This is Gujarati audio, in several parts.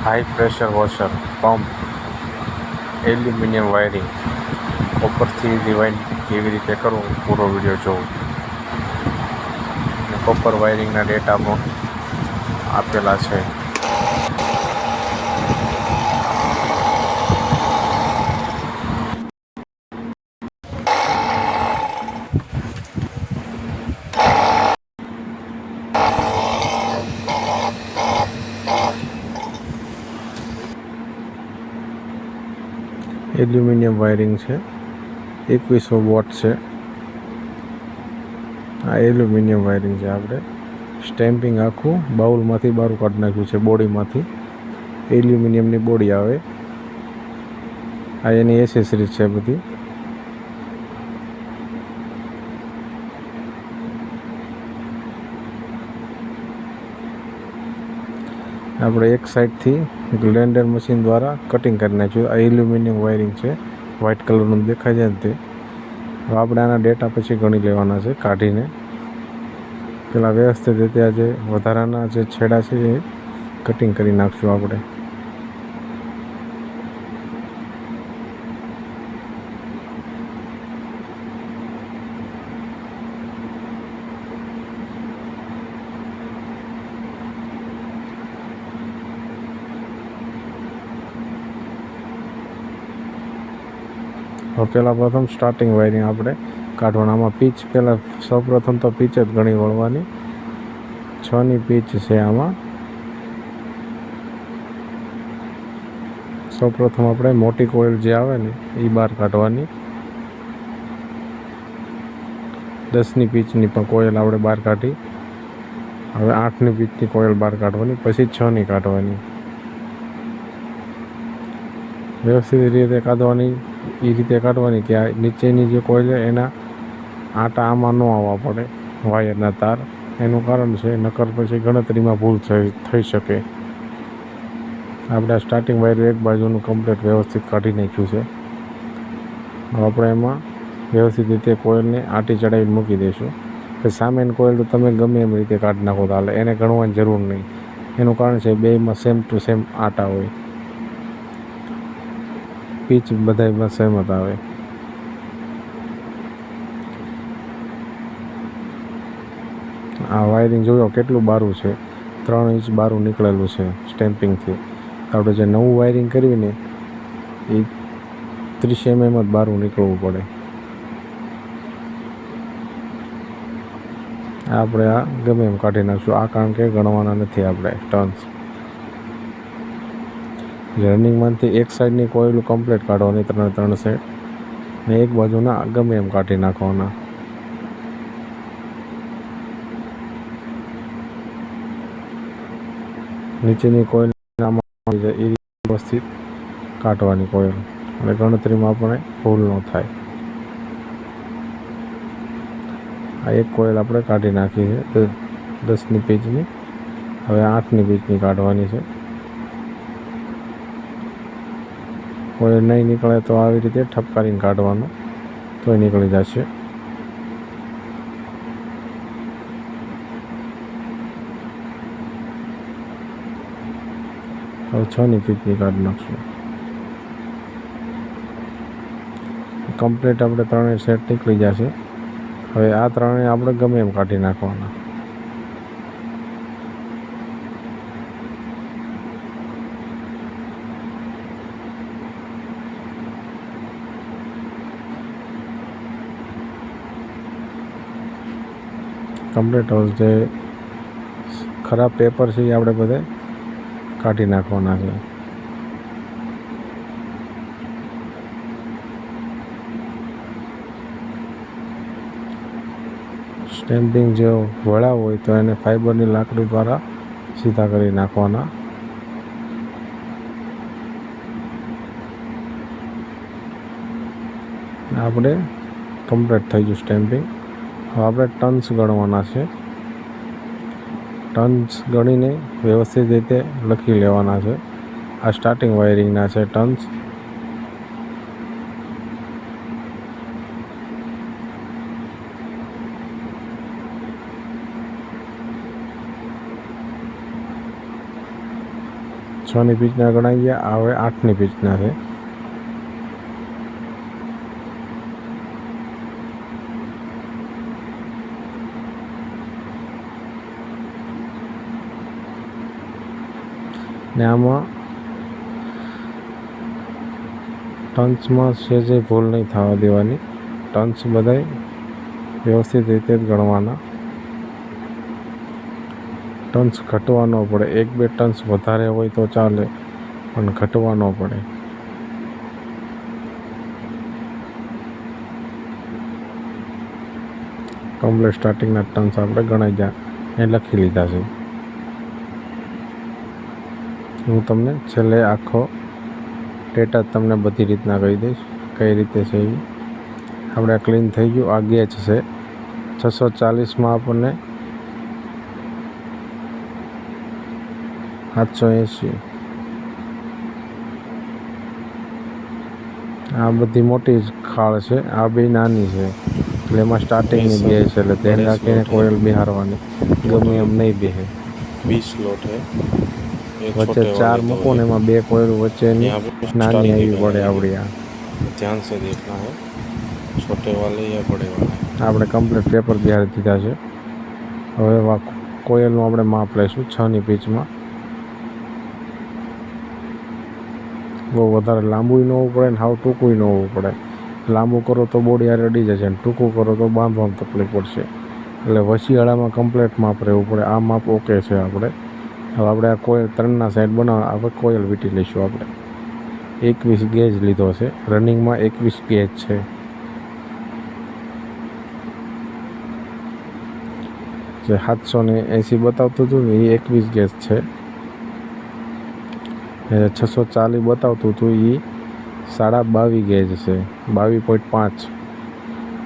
High pressure washer pump, aluminium wiring, કોપરથી રિવાઇન્ડ કેવી રીતે કરવું પૂરો વિડીયો જોવો. કોપર વાયરિંગના ડેટા પણ આપેલા છે. એલ્યુમિનિયમ વાયરિંગ છે, 2100 વોટ છે. આ એલ્યુમિનિયમ વાયરિંગ છે. આપણે સ્ટેમ્પિંગ આખું બાઉલમાંથી બહાર કાઢી નાખ્યું છે, બોડીમાંથી. એલ્યુમિનિયમની બોડી આવે. આ એની એસેસરીઝ છે બધી. આપણે એક સાઈડથી ગ્રાઇન્ડર મશીન દ્વારા કટિંગ કરી નાખ્યું. આ એલ્યુમિનિયમ વાયરિંગ છે, વ્હાઇટ કલરનું દેખાય છે ને તે. આપણે આના ડેટા પછી ગણી લેવાના છે કાઢીને. પેલા વ્યવસ્થિત રીતે આ જે વધારાના જે છેડા છે એ કટિંગ કરી નાખશું આપણે. પહેલાં પ્રથમ સ્ટાર્ટિંગ વાયરિંગ આપણે કાઢવાના. આમાં પીચ પહેલાં સૌપ્રથમ તો પીચ જ ઘણી વળવાની. 6ની પીચ છે આમાં. સૌપ્રથમ આપણે મોટી કોઇલ જે આવે ને એ બહાર કાઢવાની. 10ની પીચની પણ કોઇલ આપણે બહાર કાઢી. હવે 8ની પીચની કોઇલ બહાર કાઢવાની, પછી 6ની કાઢવાની. વ્યવસ્થિત રીતે કાઢવાની, એ રીતે કાઢવાની કે આ નીચેની જે કોઇલ છે એના આટા આમાં ન આવવા પડે, વાયરના તાર. એનું કારણ છે નકર પછી ગણતરીમાં ભૂલ થઈ શકે. આપણે આ સ્ટાર્ટિંગ વાયર એક બાજુનું કમ્પ્લીટ વ્યવસ્થિત કાઢી નાખ્યું છે. આપણે એમાં વ્યવસ્થિત રીતે કોઇલને આટી ચડાવીને મૂકી દઈશું. સામેની કોઇલ તો તમે ગમે એમ રીતે કાઢી નાખો તો હાલે, એને ગણવાની જરૂર નહીં. એનું કારણ છે બેયમાં સેમ ટુ સેમ આટા હોય, પીચ બધાયમાં સેમ જ આવે. આ વાયરિંગ જોયો કેટલું બારું છે, 3 ઇંચ બારું નીકળેલું છે સ્ટેમ્પિંગથી. આપણે જે નવું વાયરિંગ કર્યું ને એ 30 mm જ બારું નીકળવું પડે. આપણે આ ગમે એમ કાઢી નાખશું, આ કારણ કે ગણવાના નથી આપણે ટર્ન્સ. રનિંગમાંથી એક સાઈડની કોઇલ કમ્પ્લીટ કાઢવાની, 3 સાઈડ, ને એક બાજુના ગમે એમ કાઢી નાખવાના. નીચેની કોઇલ એ વ્યવસ્થિત કાઢવાની કોઇલ, અને ગણતરીમાં આપણે ભૂલ ન થાય. આ એક કોઇલ આપણે કાઢી નાખી છે 10ની પીચની. હવે 8ની પીચની કાઢવાની છે. કોઇલ નહીં નીકળે તો આવી રીતે ઠપકારીને કાઢવાનું, તોય નીકળી જશે. હવે 6ની પીચની કાઢી નાખશું. કમ્પ્લીટ આપણે 3 સેટ નીકળી જશે. હવે આ 3 આપણે ગમે એમ કાઢી નાખવાના. કમ્પ્લીટ જે ખરાબ પેપર છે એ આપણે બધે કાઢી નાખવાના છે. સ્ટેમ્પિંગ જે વળા હોય તો એને ફાઈબરની લાકડી દ્વારા સીધા કરી નાખવાના. આપણે કમ્પ્લીટ થઈ ગયું સ્ટેમ્પિંગ. હવે આપણે ટર્ન્સ ગણવાના છે. ટર્ન્સ ગણીને વ્યવસ્થિત રીતે લખી લેવાના છે. આ સ્ટાર્ટિંગ વાયરિંગના છે ટર્ન્સ. 6ની પીચના ગણાઈ ગયા, હવે 8ની પીચના છે. ને આમાં ટન્સમાં સહેજે ભૂલ નહીં થવા દેવાની. ટન્સ બધાય વ્યવસ્થિત રીતે જ ગણવાના. ટન્સ ઘટવા ન પડે. 1-2 ટન્સ વધારે હોય તો ચાલે, પણ ઘટવા ન પડે. કમ્પ્લીટ સ્ટાર્ટિંગના ટન્સ આપણે ગણાઈ ગયા એ લખી લીધા છે. હું તમને છેલ્લે આખો ડેટા તમને બધી રીતના કહી દઈશ કઈ રીતે છે એ. આપણે ક્લીન થઈ ગયું. આ ગેજ છે 640માં આપણને 780. આ બધી મોટી ખાળ છે, આ બે નાની છે, એટલે એમાં સ્ટાર્ટિંગની બે છે, એટલે ધ્યાન રાખીને કોયલ બિહારવાની, ગમે એમ નહીં બેહે. 20 स्लॉट है. વચ્ચે 4 મૂકો ને એમાં 2 કોયલ વચ્ચેની નાની આવી પડે આવડી. આ ध्यान से देखना है, छोटे वाले या बड़े वाले. આપણે કમ્પ્લીટ પેપર બિહારી દીધા છે. હવે કોયલનું આપણે માપ લઈશું 6ની પીચમાં. બહુ વધારે લાંબુ ન હોવું પડે ને હાવ ટૂંકું ન હોવું પડે. લાંબુ કરો તો બોડી હારે અડી જશે, અને ટૂંકું કરો તો બાંધવામાં તકલીફ પડશે. એટલે વસિયાળામાં કમ્પ્લીટ માપ રહેવું પડે. આ માપ ઓકે છે આપણે. હવે આપણે આ કોયલ 3ના સાઈડ બનાવવા, આપણે કોયલ વીંટી લઈશું. આપણે 21 ગેજ લીધો છે. રનિંગમાં 21 ગેજ છે. જે 780 બતાવતું હતું ને એ 21 ગેજ છે. 640 બતાવતું હતું એ 22.5 ગેજ છે, 22.5.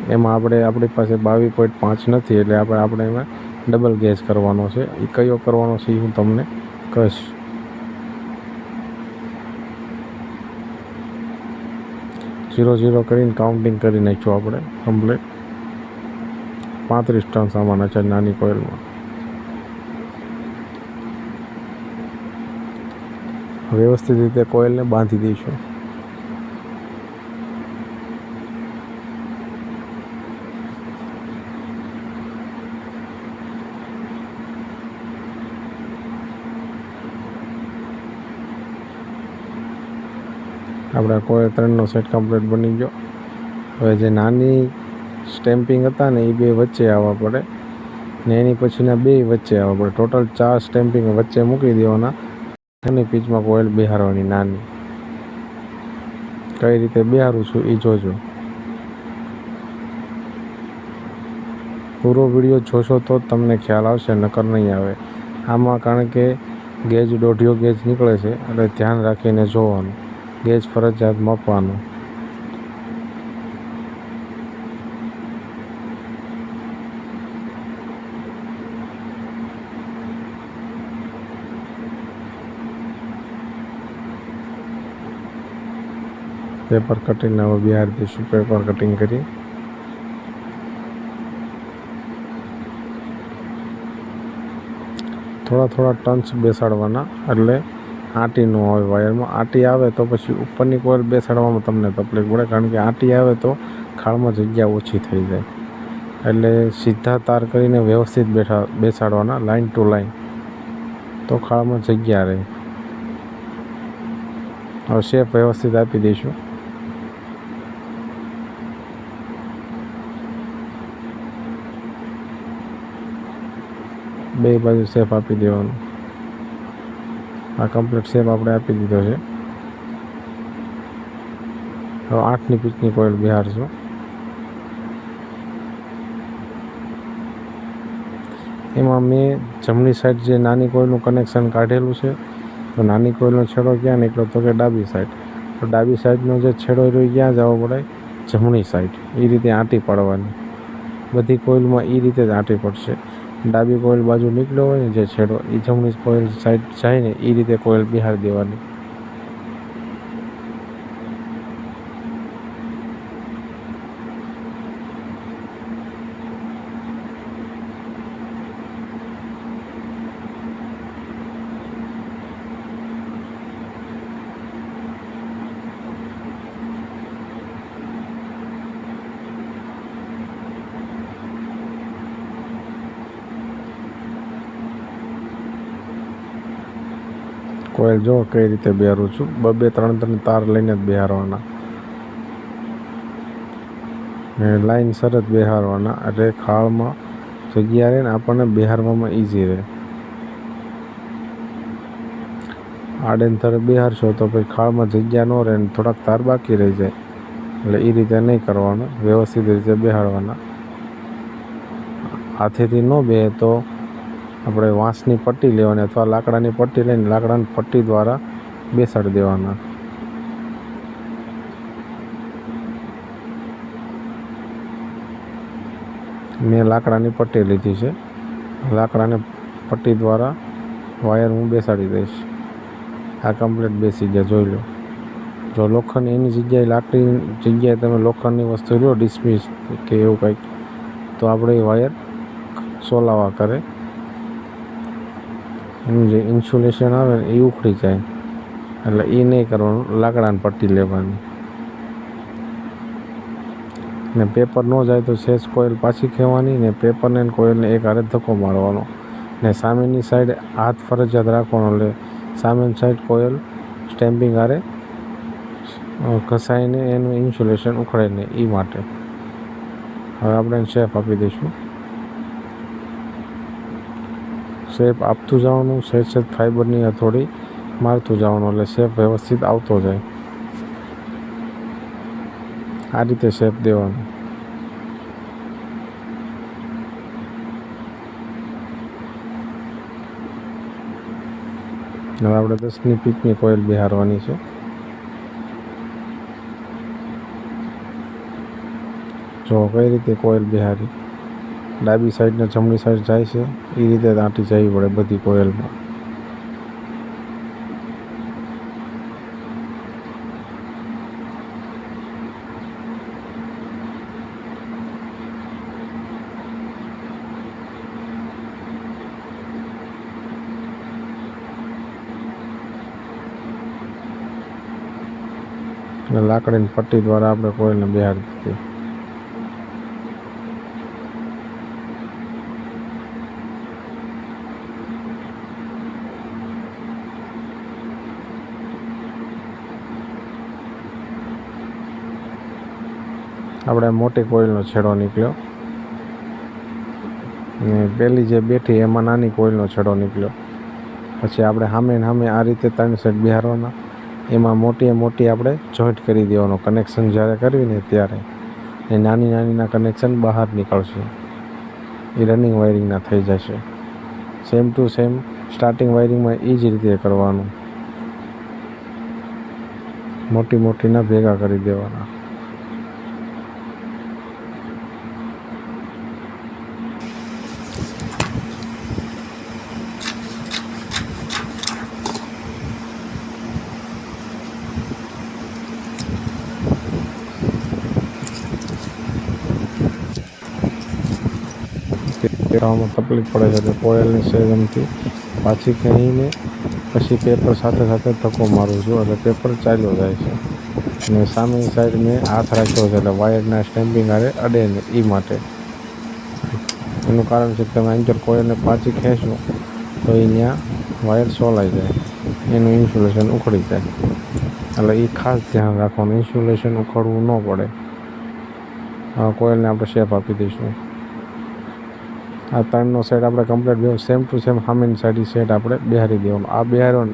એમાં આપણી પાસે 22.5 નથી, એટલે આપણે એમાં ડબલ ગેજ કરવાનો છે. એ કયો કરવાનો છે એ હું તમને કહીશ. ઝીરો ઝીરો કરીને કાઉન્ટિંગ કરી નાખ્યું આપણે કમ્પ્લીટ. 35 ટન્સ આમાંના છે નાની કોયલમાં. વ્યવસ્થિત રીતે કોયલને બાંધી દઈશું. આપણા કોયલ 3નો સેટ કમ્પ્લીટ બની ગયો. હવે જે નાની સ્ટેમ્પિંગ હતા ને એ બે વચ્ચે આવવા પડે, ને એની પછીના બે વચ્ચે આવવા પડે. ટોટલ 4 સ્ટેમ્પિંગ વચ્ચે મૂકી દેવાના. એની પીચમાં કોયલ બિહારવાની નાની. કઈ રીતે બિહારું છું એ જોજો. પૂરો વિડીયો જોશો તો જ તમને ખ્યાલ આવશે, નકર નહીં આવે. આમાં કારણ કે ગેજ 1.5 ગેજ નીકળે છે, એટલે ધ્યાન રાખીને જોવાનું. ગેજ ફરજિયાત માપવાનું. પેપર કટિંગ હવે બિહારી દઈશું. પેપર કટિંગ કરી થોડા ટન્સ બેસાડવાના, એટલે આંટી ન આવે વાયરમાં. આંટી આવે તો પછી ઉપરની કોયલ બેસાડવામાં તમને તકલીફ પડે, કારણ કે આંટી આવે તો ખાળમાં જગ્યા ઓછી થઈ જાય. એટલે સીધા તાર કરીને વ્યવસ્થિત બેસાડવાના, લાઇન ટુ લાઇન, તો ખાળમાં જગ્યા રહે. હવે શેપ વ્યવસ્થિત આપી દઈશું. બે બાજુ શેપ આપી દેવાનું. આ કમ્પ્લીટ શેપ આપણે આપી દીધો છે. હવે 8ની પીચની કોયલ બિહારશું. એમાં મેં જમણી સાઈડ જે નાની કોયલનું કનેક્શન કાઢેલું છે, તો નાની કોયલનો છેડો ક્યાં નીકળ્યો તો કે ડાબી સાઈડ. તો ડાબી સાઈડનો જે છેડો રહ્યો ક્યાં જવો પડે? જમણી સાઈડ. એ રીતે આંટી પાડવાની. બધી કોયલમાં એ રીતે જ આંટી પડશે. ડાબી કોયલ બાજુ નીકળ્યો હોય ને જે છેડો, એ જમણી કોયલ સાઈડ જાય ને એ રીતે કોયલ બિહારી દેવાની. કોઈલ જો કઈ રીતે બેહારું છું, બે ત્રણ તાર લઈને જ બેહારવાના ને લાઈન સરસ બેહારવાના, એટલે ખાળમાં જગ્યા રહે ને આપણને બેહારવામાં ઇઝી રહે. આડેનથરે બેહારશો તો પછી ખાળમાં જગ્યા ન રહે ને થોડાક તાર બાકી રહી જાય. એટલે એ રીતે નહીં કરવાનું, વ્યવસ્થિત રીતે બેહાડવાના. હાથેથી ન બે તો આપણે વાંસની પટ્ટી લેવાની અથવા લાકડાની પટ્ટી લઈને લાકડાની પટ્ટી દ્વારા બેસાડી દેવાના. મેં લાકડાની પટ્ટી લીધી છે. લાકડાની પટ્ટી દ્વારા વાયર હું બેસાડી દઈશ. આ કમ્પ્લીટ બેસી ગયા, જોઈ લો. જો લોખંડ એની જગ્યાએ લાકડીની જગ્યાએ તમે લોખંડની વસ્તુ લો ડિસ્મિસ કે એવું કંઈક, તો આપણે એ વાયર સોલાવા કરે. એનું જે ઇન્સ્યુલેશન આવે ને એ ઉખડી જાય. એટલે એ નહીં કરવાનું, લાકડાની પટ્ટી લેવાની. ને પેપર ન જાય તો સેજ કોઈલ પાછી ખેવાની ને પેપરને કોઈલને એક હારે ધક્કો મારવાનો. ને સામેની સાઈડ હાથ ફરજિયાત રાખવાનો, એટલે સામેની સાઈડ કોઈલ સ્ટેમ્પિંગ હારે ઘસાઈને એનું ઇન્સ્યુલેશન ઉખડે ને એ માટે. હવે આપણે શેપ આપી દઈશું. શેપ આપતું જવાનું, સહેજ ફાઈબરની હથોડી મારતું જવાનું, એટલે શેપ વ્યવસ્થિત આવતો જાય. આ રીતે શેપ દેવાનો. હવે આપણે 10ની પીકની કોઈલ બેહારવાની છે. જો કઈ રીતે કોઈલ બેહારી, ડાબી સાઈડને જમણી સાઈડ જાય છે એ રીતે દાંટી જવી પડે બધી કોઈલમાં. અને લાકડીની પટ્ટી દ્વારા આપણે કોઈલને બેહાડી દીધી. આપણે મોટી કોઈલનો છેડો નીકળ્યો ને પેલી જે બેઠી એમાં નાની કોઈલનો છેડો નીકળ્યો. પછી આપણે સામે આ રીતે 3 સેટ બેહારવાના. એમાં મોટી આપણે જોઈન્ટ કરી દેવાનો. કનેક્શન જ્યારે કરવીને ત્યારે એ નાનીના કનેક્શન બહાર નીકળશે, એ રનિંગ વાયરિંગના થઈ જશે. સેમ ટુ સેમ સ્ટાર્ટિંગ વાયરિંગમાં એ જ રીતે કરવાનું. મોટીના ભેગા કરી દેવાના. કરવામાં તકલીફ પડે છે, એટલે કોઈલની સેજમથી પાછી ખેંચીને પછી પેપર સાથે ધક્કો મારું છું, એટલે પેપર ચાલ્યો જાય છે. અને સામેની સાઈડ મેં હાથ રાખ્યો છે, એટલે વાયરના સ્ટેમ્પિંગ હારે અડે ને એ માટે. એનું કારણ છે કે તમે અંતર કોઈલને પાછી ખેંચો તો એ ત્યાં વાયર સોલાઈ જાય, એનું ઇન્સ્યુલેશન ઉખડી જાય. એટલે એ ખાસ ધ્યાન રાખવાનું, ઇન્સ્યુલેશન ઉખડવું ન પડે. કોઈલને આપણે શેપ આપી દઈશું. આ 3નો સેટ આપણે કમ્પ્લીટ સેમ ટુ સેમ સામેની સાઈડ સેટ આપણે બેહારી દેવાનો. આ બેહારવાનો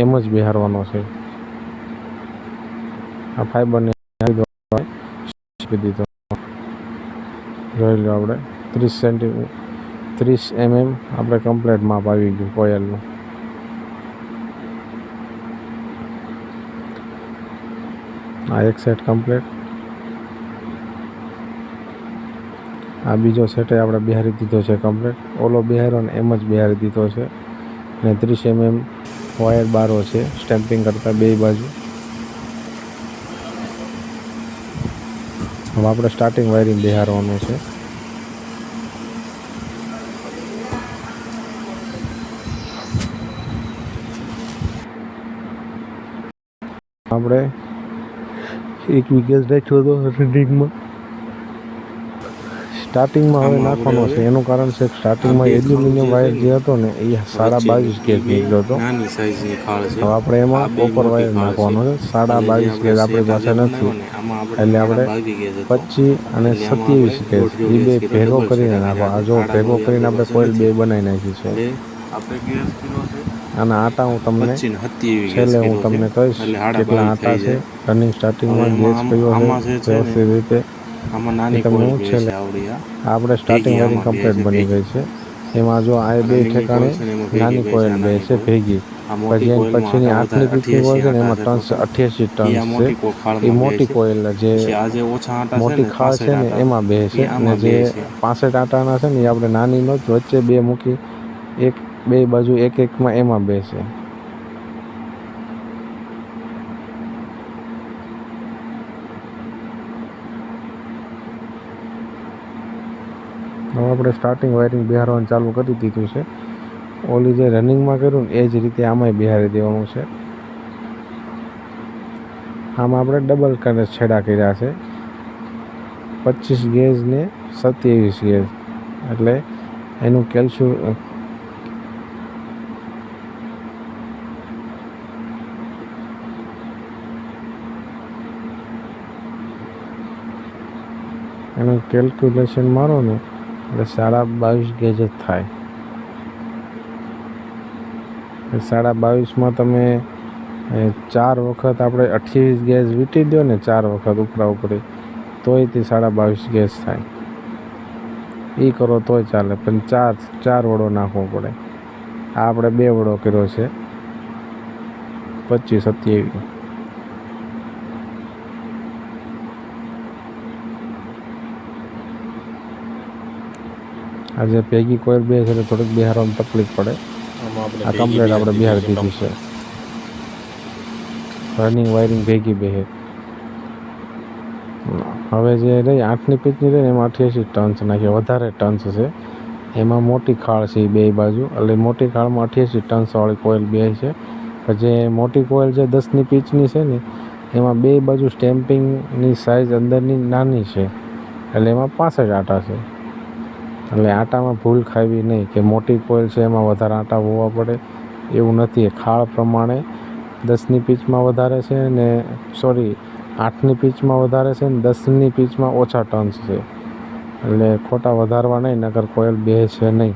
એમ જ બેહારવાનો છે. આ ફાઈબરને આપી દીધો. જોઈ લો, આપણે 30 mm આપણે કમ્પ્લીટ માપ આવી ગયું કોયલનું. આ એક સેટ કમ્પ્લીટ. આ બીજો સેટ આપણે બેહારી દીધો છે કમ્પ્લીટ. ઓલો બેહારો ને એમ જ બેહારી દીધો છે. અને 30 mm વાયર બારો છે સ્ટેમ્પિંગ કરતા બે બાજુ. હવે આપણે સ્ટાર્ટિંગ વાયરિંગ બેહારવાનું છે. આપણે 1 વીકેજ રાખ્યો હતો રનિંગમાં. સ્ટાર્ટિંગમાં હવે આમાં નાખવાનો આપણે છે. એનું કારણ છે કે સ્ટાર્ટિંગમાં આ બે એલ્યુમિનિયમ ખાળો વાયર જે જે હતો ને એ વચ્ચેની 22.5 એ ગેજ બે નીકળ્યો હતો. નાની સાઈઝની ખાળ છે. હવે આપણે આ એમાં બે કોપર મોટી વાયર ખાળ છે. નાખવાનો છે. એટલે જે 22.5 આપણે ગેજ આપણી સેટ પાસે આજે નથી. બનાવ્યો ને આમાં એટલે આપણે આપણે 22 ગેજ હતો. 25 અને એટલે આમાં આપણે 27 ગેજ દોઢ એ બે ગેજ કર્યો, ભેગો ડબલ કરીને છેડા નાખો. કર્યા આ છે. જો આડા ભેગો બોરી કરીને આપણી આપણે પાસે કોઇલ બે નથી. બનાવી નાખી છે. એટલે આપણે ગેસ કર્યો છે અને આટા હું તમને 25 ને 27 ગેસ છેલ્લે હું કર્યો છે. તમને કહીશ એટલે સાડા કેટલા 22 આટા થઈ છે. જાય. રનિંગ હવે સ્ટાર્ટિંગમાં ગેસ એમાં કયો છે આમાં છે ને વ્યવસ્થિત રીતે આમાં એ નાની તમને કોઇલ હું બે છેલ્લે છે આવડી આ આપણે સ્ટાર્ટિંગ ભેગી વાયરિંગ આમાં બે કમ્પ્લીટ છે બની ભેગી. ગઈ છે. એમાં જો આ બે રનિંગની ઠેકાણે કોઇલ છે ને એમાં ભેગી નાની બે છે કોઇલ આ બે નાની છે કોઇલ. ભેગી. આ મોટી પછી એની કોઇલમાં પછીની આટા વધારે 8ની પીચની કોઇલ 88 છે ને આટા એમાં છે 388 ટોટલ. એ આ ટર્ન્સ છે. મોટી એ ખાળમાં બે મોટી છે. કોઇલ જે પછી આ જે ઓછા આટા છે મોટી ને ખાળ 65 છે ને આટા એમાં બે છે. એ ને આમાં જે બે છે. 65 આટાના છે ને એ આપણે નાનીનો જ વચ્ચે બે મૂકી એક બે બાજુ એક એકમાં એમાં બે છે. હવે આપણે સ્ટાર્ટિંગ વાયરિંગ બિહારવાનું ચાલુ કરી દીધું છે. ઓલી જે રનિંગમાં કર્યું ને એ જ રીતે આમાંય બિહારી દેવાનું છે. આમાં આપણે ડબલ છેડા કર્યા છે 25 ગેજ ને 27 ગેજ. એટલે એનું કેલ્ક્યુલેશન મારો ને એટલે 22.5 ગેજ જ થાય. 22.5માં તમે 4 વખત આપણે 28 ગેજ વીટી દો ને 4 વખત ઉપરા ઉપરી તોય તે 22.5 ગેજ થાય. એ કરો તોય ચાલે પણ ચાર વડો નાખવો પડે. આ આપણે 2 વડો કર્યો છે 25 27. આજે ભેગી કોઇલ બે છે એટલે થોડીક બિહારવામાં તકલીફ પડે. આ કમ્પ્લીટ આપણે બિહાર દીધી છે. રનિંગ વાયરિંગ ભેગી બે. હવે જે રહી 8ની પીચની રહી ને એમાં 88 ટર્ન્સ નાખ્યા. વધારે ટર્ન્સ છે એમાં. મોટી ખાળ છે એ બે બાજુ. એટલે મોટી ખાળમાં 88 ટર્ન્સવાળી કોઇલ બે છે. જે મોટી કોઇલ છે 10ની પીચની છે ને એમાં બે બાજુ સ્ટેમ્પિંગની સાઇઝ અંદરની નાની છે. એટલે એમાં 65 આટા છે. એટલે આટામાં ભૂલ ખાવી નહીં કે મોટી કોઇલ છે એમાં વધારે આટા હોવા પડે એવું નથી. ખાળ પ્રમાણે 10ની પીચમાં વધારે છે ને 8ની પીચમાં વધારે છે ને 10ની પીચમાં ઓછા ટર્ન્સ છે. એટલે ખોટા વધારવા નહીં નકર કોઇલ બે છે નહીં.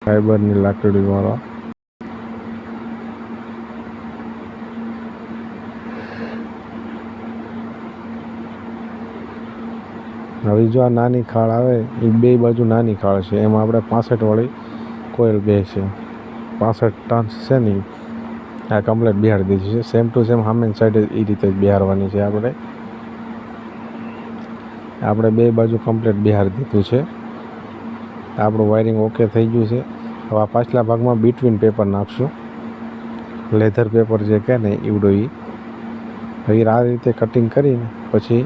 ફાઈબરની લાકડીવાળા હવે જો આ નાની ખાળ આવે એ બે બાજુ નાની ખાળ છે એમાં આપણે 65 વાળી કોઇલ બે છે. 65 ટર્ન્સ છે ને આ કમ્પ્લીટ બિહાર દીધી છે. સેમ ટુ સેમ સામેની સાઈડ એ રીતે જ બિહારવાની છે. આપણે બે બાજુ કમ્પ્લીટ બિહાર દીધું છે. આપણું વાયરિંગ ઓકે થઈ ગયું છે. હવે આ પાછલા ભાગમાં બિટવીન પેપર નાખશું. લેધર પેપર જે કહે ને ઈવડો એ આ રીતે કટિંગ કરીને પછી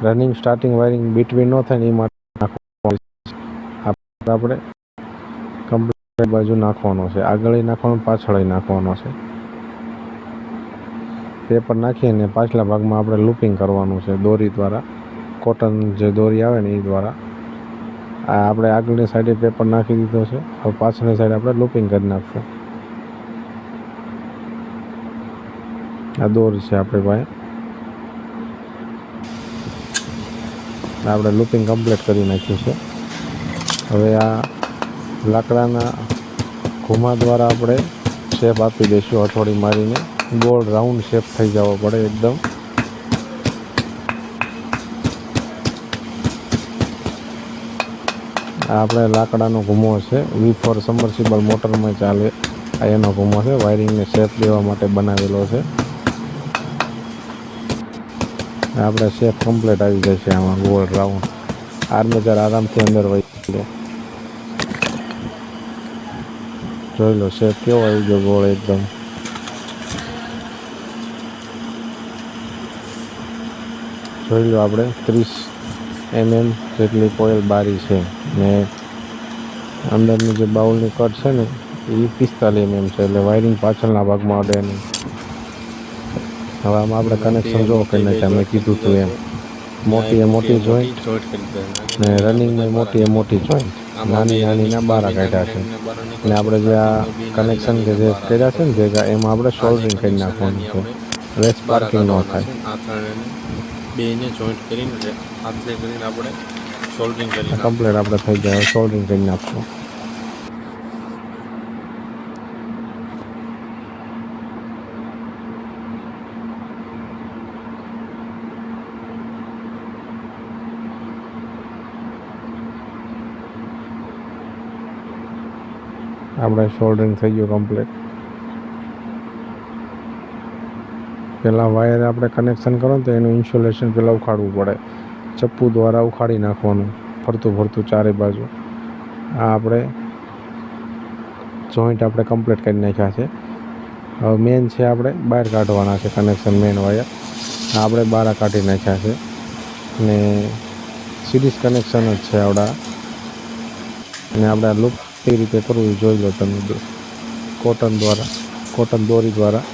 રનિંગ સ્ટાર્ટિંગ વાયરિંગ બિટવીન ન થાય ને એ માટે નાખવાનું. આપણે કમ્પ્લીટ બાજુ નાખવાનો છે. આગળ નાખવાનો, પાછળ નાખવાનો છે. પેપર નાખીને પાછલા ભાગમાં આપણે લૂપિંગ કરવાનું છે દોરી દ્વારા. કોટન જે દોરી આવે ને એ દ્વારા. આ આપણે આગળની સાઈડે પેપર નાખી દીધો છે. હવે પાછળની સાઈડ આપણે લૂપિંગ કરી નાખશું. આ દોરી છે આપણી પાસે. આપણે લૂપિંગ કમ્પ્લીટ કરી નાખ્યું છે. હવે આ લાકડાના ઘુમા દ્વારા આપણે શેપ આપી દઈશું હથોડી મારીને. ગોળ રાઉન્ડ શેપ થઈ જવો પડે એકદમ. આ આપણે લાકડાનો ઘૂમો છે, V4 સબમર્સિબલ મોટરમાં ચાલે આ એનો ઘૂમો છે. વાયરિંગને શેપ દેવા માટે બનાવેલો છે. આપણે શેપ કમ્પ્લીટ આવી જશે આમાં ગોળ રાઉન્ડ. આર્મેચર આરામથી અંદર વહી લે. જોઈ લો શેપ કેવો આવી ગયો ગોળ એકદમ. જોઈ લો આપણે 30 mm જેટલી કોઇલ બારી છે ને અંદરની જે બાઉલની કટ છે ને એ 45 mm છે, એટલે વાયરિંગ પાછળના ભાગમાં અડે નહીં. હવે આમાં આપણે કનેક્શન જો કરી નાખ્યા મેં કીધું હતું એમ. મોટી એ મોટી જોઈન્ટ ને રનિંગમાં મોટી એ મોટી જોઈન્ટ, નાની નાનીના બારા કાઢ્યા છે. ને આપણે જે આ કનેક્શન કે જે કર્યા છે ને ભેગા એમાં આપણે સોલ્ડરિંગ કરી નાખવાનું છે, એટલે સ્પાર્કિંગ ન થાય. બેને જોઈન્ટ કરીને હાથે કરીને આપણે સોલ્ડરિંગ કરી કમ્પ્લીટ આપણે થઈ જાય. સોલ્ડરિંગ કરી નાખશું. આપણે સોલ્ડરિંગ થઈ ગયું કમ્પ્લીટ. પહેલાં વાયર આપણે કનેક્શન કરો ને તો એનું ઇન્સ્યુલેશન પહેલાં ઉખાડવું પડે. ચપ્પુ દ્વારા ઉખાડી નાખવાનું ફરતું ફરતું ચારે બાજુ. આ આપણે જોઈન્ટ આપણે કમ્પ્લીટ કરી નાખ્યા છે. હવે મેન છે આપણે બહાર કાઢવાના છે કનેક્શન, મેન વાયર આપણે બહાર કાઢી નાખ્યા છે. ને સિરીઝ કનેક્શન જ છે આવડા. ને આપણે લૂપ કઈ રીતે કરવું જોઈ લો તમે. કોટન દોરી દ્વારા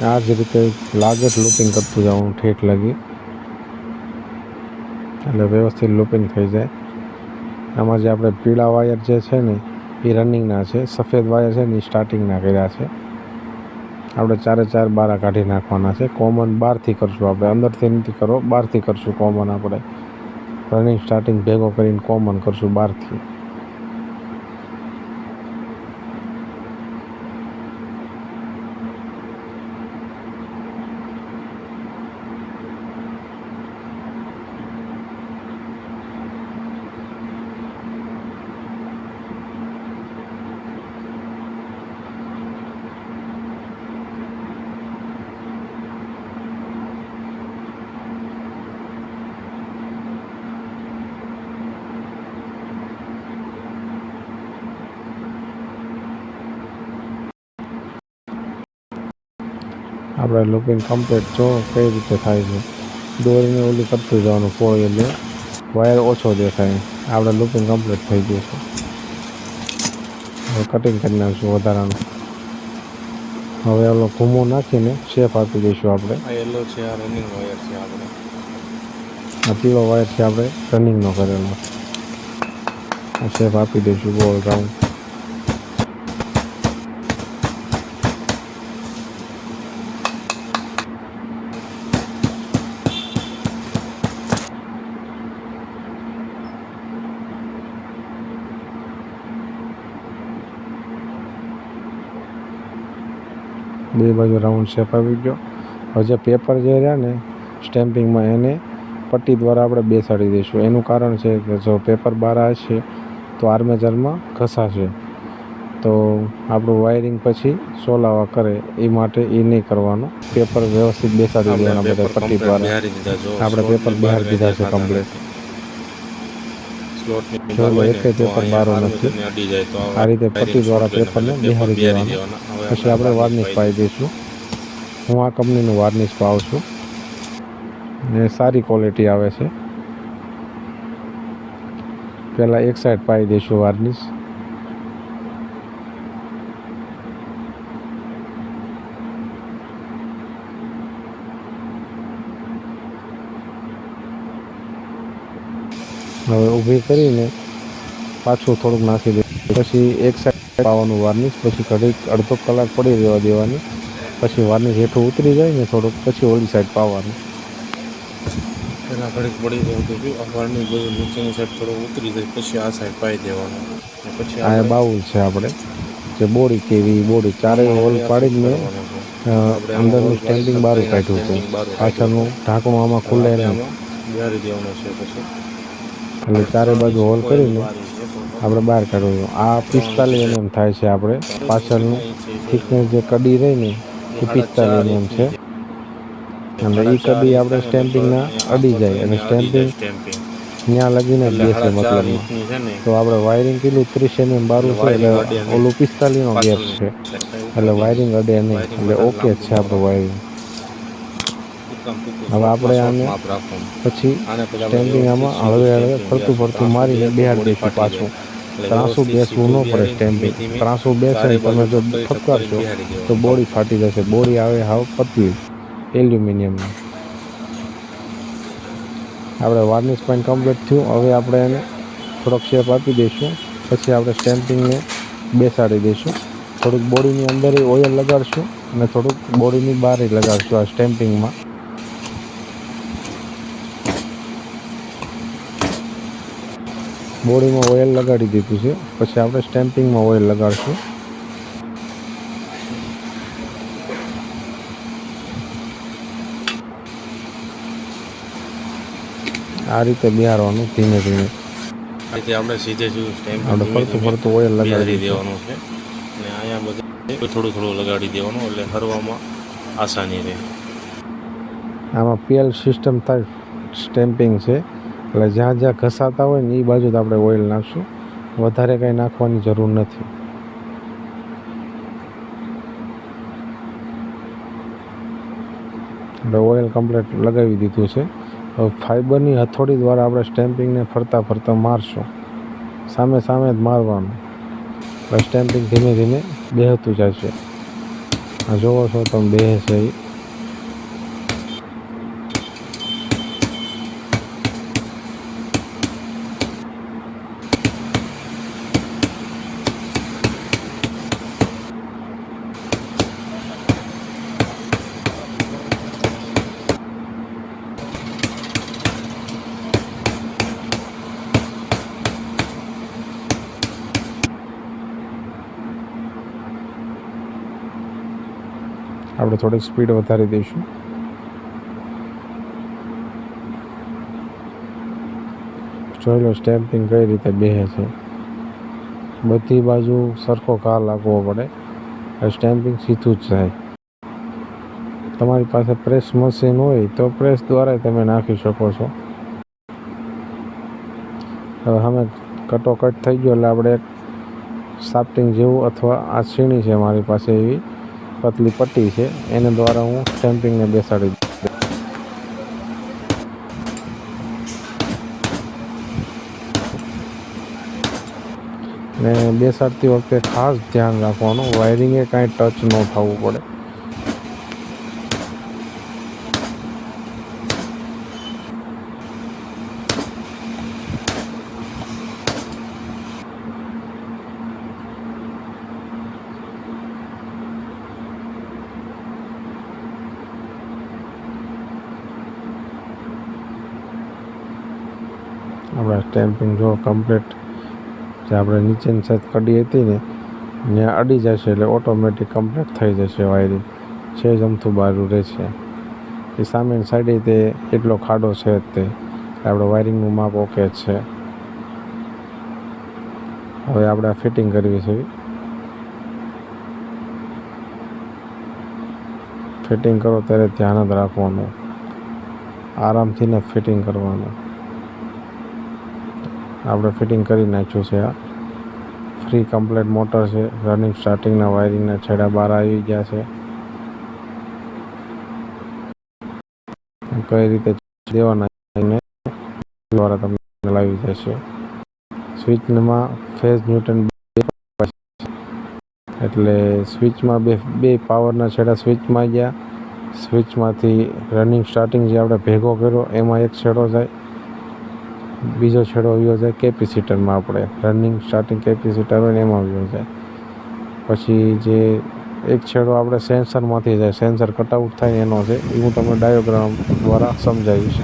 આ જ રીતે લાગે લૂપિંગ કરતું જવાનું ઠેઠ લગી, એટલે વ્યવસ્થિત લૂપિંગ થઈ જાય. આમાં જે આપણે પીળા વાયર જે છે ને એ રનિંગના છે, સફેદ વાયર છે ને એ સ્ટાર્ટિંગના કર્યા છે. આપણે ચારે ચાર બારા કાઢી નાખવાના છે. કોમન બહારથી કરશું આપણે, અંદરથી નથી કરો, બહારથી કરશું કોમન. આપણે રનિંગ સ્ટાર્ટિંગ ભેગો કરીને કોમન કરશું બહારથી. આપણે લૂપિંગ કમ્પ્લીટ જો કઈ રીતે થાય છે. દોરીને ઓલી કરતું જવાનું પોળી, એટલે વાયર ઓછો દેખાય. આપણે લૂપિંગ કમ્પ્લીટ થઈ ગયું છે. હવે કટિંગ કરી નાખીશું વધારાનું. હવે ઓલો ઘૂમો નાખીને શેપ આપી દઈશું આપણે. આ યલો છે, આ રનિંગ વાયર છે. આપણે આ પીળો વાયર છે આપણે રનિંગનો કરેલો. આ શેપ આપી દઈશું ગોળ રાઉન્ડ. બે બાજુ રાઉન્ડ શેપ આવી ગયો. હવે જે પેપર જે રહ્યા ને સ્ટેમ્પિંગમાં એને પટ્ટી દ્વારા આપણે બેસાડી દઈશું. એનું કારણ છે કે જો પેપર બહાર હશે તો આર્મેચરમાં ઘસાશે, તો આપણું વાયરિંગ પછી સોલાવા કરે એ માટે એ નહીં કરવાનું. પેપર વ્યવસ્થિત બેસાડી દેવાના બધા પટ્ટી દ્વારા. આપણે પેપર બહાર દીધા છે કમ્પ્લીટ. જો એક પેપર બારો નથી. આ રીતે પટ્ટી દ્વારા પેપરને બેહાડી દેવાનું. પછી આપણે વાર્નિશ પાઈ દઈશું. હું આ કંપનીનું વાર્નિશ પાઉં છું ને સારી ક્વોલિટી આવે છે. પહેલાં એક સાઈડ પાઈ દઈશું વાર્નિશ. હવે ઊભી કરીને પાછું થોડુંક નાખી દે. પછી એક સાઈડ પાવાનું વાર્નિશ. પછી ઘડીક અડધો કલાક પડી રહેવા દેવાની. પછી વાર્નિશ હેઠું ઉતરી જાય ને થોડુંક, પછી ઓલી સાઈડ પાવાનું. પહેલાં ઘડીક પડી જવું હતું આ વાળની બધું નીચેની સાઈડ થોડો ઉતરી જાય પછી આ સાઈડ પાઈ દેવાનો અને પછી આ બાઉલ છે આપણે જે બોડી કેવી બોડી ચારેય હોલ પાડી જ મેં અંદરનું સ્ટેમ્પિંગ બારું કાઢ્યું હતું. પાછળનું ઢાંકણું આમાં ખુલે નહીં બિહારી દેવાનો છે પછી એટલે ચારે બાજુ હોલ કરીને આપણે બહાર કાઢવું. આ 45 mm થાય છે. આપણે પાછળનું થિકનેસ જે કડી રહી ને એ 45 mm છે અને એ કડી આપણે સ્ટેમ્પિંગના અડી જાય અને સ્ટેમ્પિંગ ત્યાં લગીને જ બેસે મતલબમાં. તો આપણે વાયરિંગ કેટલું 30 mm બારું છે એટલે ઓલું 45નો ગેપ છે એટલે વાયરિંગ અડે નહીં એટલે ઓકે જ છે આપણું વાયરિંગ. હવે આપણે આને પછી સ્ટેમ્પિંગ આમાં હળવે હળવે ફરતું મારીને બેહાડી દઈશું પાછું. ત્રાસું બેસવું ન પડે સ્ટેમ્પિંગ. ત્રાસું બેસે તમે જો ઠપકારશો તો બોડી ફાટી જશે. બોડી આવે હાવ પતલી એલ્યુમિનિયમની. આપણે વાર્નિશ પણ કમ્પ્લીટ થયું. હવે આપણે એને થોડોક શેપ આપી દઈશું. પછી આપણે સ્ટેમ્પિંગને બેસાડી દઈશું. થોડુંક બોડીની અંદર ઓઇલ લગાડશું અને થોડુંક બોડીની બહાર લગાડશું આ સ્ટેમ્પિંગમાં. બોડીમાં ઓઇલ લગાડી દીધું છે. પછી આપણે સ્ટેમ્પિંગમાં ઓઇલ લગાડશું. આ રીતે બિહારવાનું ધીમે ધીમે. આપણે સીધે આપણે ફરતું ઓઇલ લગાડી દેવાનું છે અને અહીંયા બધું થોડું લગાડી દેવાનું એટલે હરવામાં આસાની રહે. આમાં PL સિસ્ટમ થાય સ્ટેમ્પિંગ છે એટલે જ્યાં જ્યાં ઘસાતા હોય ને એ બાજુ જ આપણે ઓઇલ નાખશું. વધારે કંઈ નાખવાની જરૂર નથી. એટલે ઓઇલ કમ્પ્લીટ લગાવી દીધું છે. હવે ફાઇબરની હથોડી દ્વારા આપણે સ્ટેમ્પિંગને ફરતા મારશું. સામે જ મારવાનું એટલે સ્ટેમ્પિંગ ધીમે ધીમે બેહતું જશે. આ જોવો છો તમે બેહે છે એ. આપણે થોડીક સ્પીડ વધારી દઈશું. જોઈ લો સ્ટેમ્પિંગ કઈ રીતે બેસે છે. બધી બાજુ સરખો ઘા લાગવો પડે. સ્ટેમ્પિંગ સીધું જ જાય. તમારી પાસે પ્રેસ મશીન હોય તો પ્રેસ દ્વારા તમે નાખી શકો છો. હવે અમે કટોકટ થઈ ગયો એટલે આપણે એક સાફ્ટિંગ જેવું અથવા આ છીણી છે મારી પાસે એવી પતલી પટ્ટી છે એના દ્વારા હું સ્ટેમ્પિંગને બેસાડી દઉં. ને બેસાડતી વખતે ખાસ ધ્યાન રાખવાનું વાયરિંગે કાંઈ ટચ ન થવું પડે. આપણા સ્ટેમ્પિંગ જો કમ્પ્લીટ જે આપણે નીચેની સાઈડ કડી હતી ને ત્યાં અડી જશે એટલે ઓટોમેટિક કમ્પ્લીટ થઈ જશે વાયરિંગ. છે જ અમથું બારું રહેશે. એ સામેની સાઈડે તે એટલો ખાડો છે જ તે આપણે વાયરિંગનું માપ ઓકે જ છે. હવે આપણે આ ફિટિંગ કરવી છે. ફિટિંગ કરો ત્યારે ધ્યાન જ રાખવાનું. આરામથી ને ફિટિંગ કરવાનું. આપણે ફિટિંગ કરી નાખ્યું છે. આ ફ્રી કમ્પ્લીટ મોટર છે. રનિંગ સ્ટાર્ટિંગના વાયરિંગના છેડા બહાર આવી ગયા છે. કઈ રીતે દેવાના દ્વારા તમને લાવી જશે. સ્વિચમાં ફેઝ ન્યૂટન એટલે સ્વિચમાં બે પાવરના છેડા સ્વિચમાં ગયા. સ્વિચમાંથી રનિંગ સ્ટાર્ટિંગ જે આપણે ભેગો કર્યો એમાં એક છેડો જાય. બીજો છેડો આવ્યો જાય કેપેસિટરમાં. આપણે રનિંગ સ્ટાર્ટિંગ કેપેસિટર હોય ને એમાં આવ્યો જાય. પછી જે એક છેડો આપણે સેન્સરમાંથી જાય. સેન્સર કટઆઉટ થાય એનો છે. એ હું તમને ડાયોગ્રામ દ્વારા સમજાવીશ.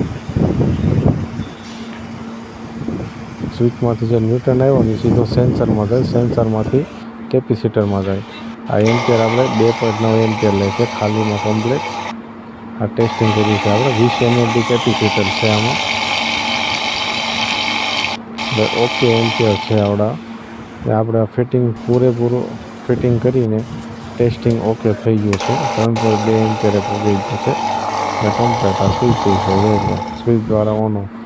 સ્વિચમાંથી જે ન્યૂટન આવ્યો ને એ સીધો સેન્સરમાં જાય, સેન્સરમાંથી કેપેસિટરમાં જાય. આ એમ્પિયર આપણે 2.9 એમ્પિયર લે છે ખાલીમાં કમ્પ્લીટ. આ ટેસ્ટિંગ કરી છે આપણે. 20 mAh કેપેસિટર છે આમાં. એટલે ઓકે એમ્પિયર છે આવડા. આપણે આ ફિટિંગ પૂરેપૂરું ફિટિંગ કરીને ટેસ્ટિંગ ઓકે થઈ ગયું છે. 3.2 એમ્પિયરે પહોંચી ગયું છે. એટલે કમ્પ્લીટ આ સ્વિચ છે, સ્વિચ દ્વારા ઓન ઓફ